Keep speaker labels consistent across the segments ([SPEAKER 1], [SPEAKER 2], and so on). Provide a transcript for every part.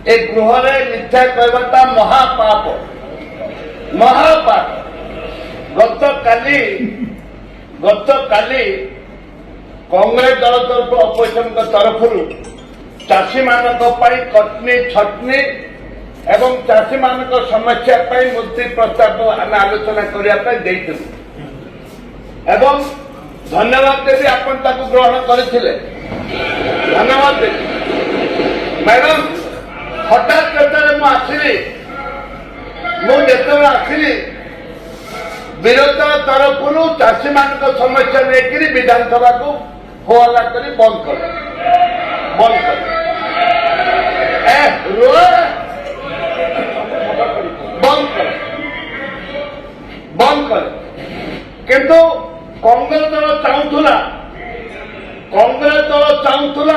[SPEAKER 1] ए गृह मिथ्या कहवाटा महापाप महापाप। गत काली कांग्रेस दल तरफ अपोजिशन तरफ चाषी मान कटनी छटनी एवं चाषी मान समस्या मुक्ति प्रस्ताव आम आलोचना करने एवं धन्यवाद देवी आपण ताकू ग्रहण करथिले धन्यवाद देवी मैडम। हठात आसली आसली विरोध तरफ चाषी मान समस्या लेकिन विधानसभा को होहल्ला कर बंद कर बंद कर किंतु कांग्रेस दल चाहूला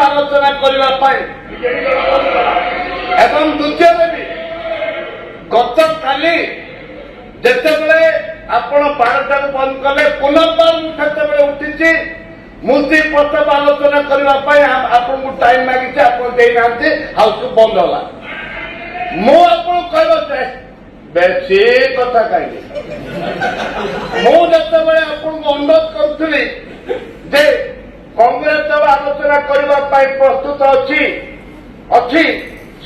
[SPEAKER 1] आलोचना करने एवं द्वितीय भी गत काली जितेबले आपण 12टा बंद कले पुनर्बार उठी मूर्ति प्रस्ताव आलोचना करने आपको टाइम मांगी हाउस को बंद होला मुझे कह बेसी कथा कही मुझे आपको अनुरोध करी जे कांग्रेस दल आलोचना करने प्रस्तुत अच्छी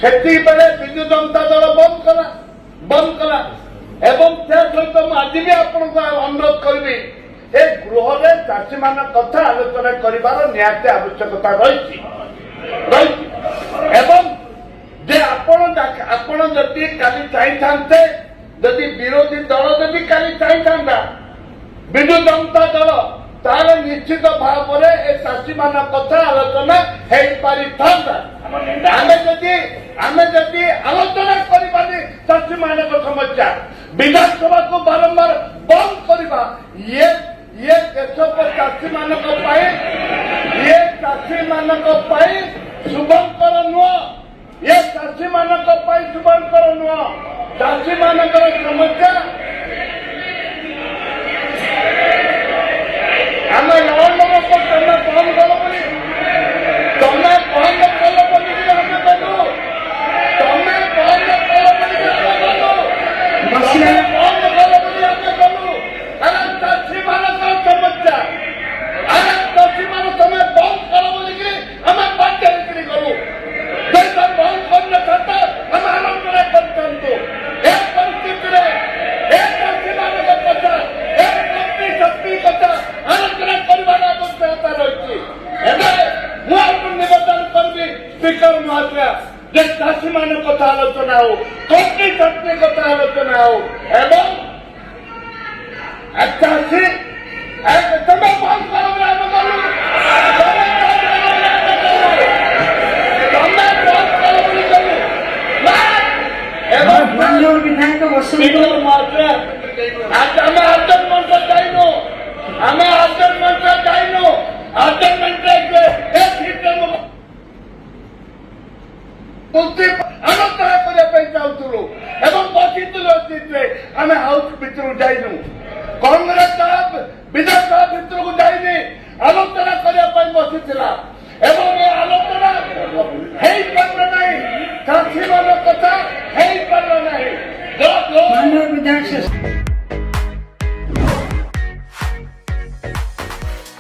[SPEAKER 1] से विजु जनता दल बंद कला एवं सहित आज भी आपको अनुरोध करी ए गृह चाषी मान कथा आलोचना कर निहाती आवश्यकता रही एवं जे आपण जदि काली चाहिए जदि विरोधी दल जदि काली चाहिए विजु जनता दल ताले निश्चित भाव में चाषी मान कथा आलोचना हो पारि था आमे जदि आलोचना करी चाषी मान समस्या विधानसभा को बारंबार बंद करवा ये देश को चाषी मान शुभंकर नुह ये चाषी मान शुभंकर नुह चाषी मान समस्या आम नवंबर को बंद कल तुम्हें बंद कल स्पीकर महोदय चाषी मान कथा आलोचना हो कटनी चटनी कथा आलोचना हो एवं चाषी तुम्हें बंद करो स्पीकर महोदय आज आम अर्जन मंच जाइनु आम अर्जन मंच जाइनु अर्जन मंच आलोचना करने चाहूलु एवं बसिलु आम हाउस भितर जाइनु कांग्रेस दल विधानसभा भितर को जाइनि आलोचना करने बसीला एवं ये आलोचना हो पार ना चाषी मान कथा हो पार ना।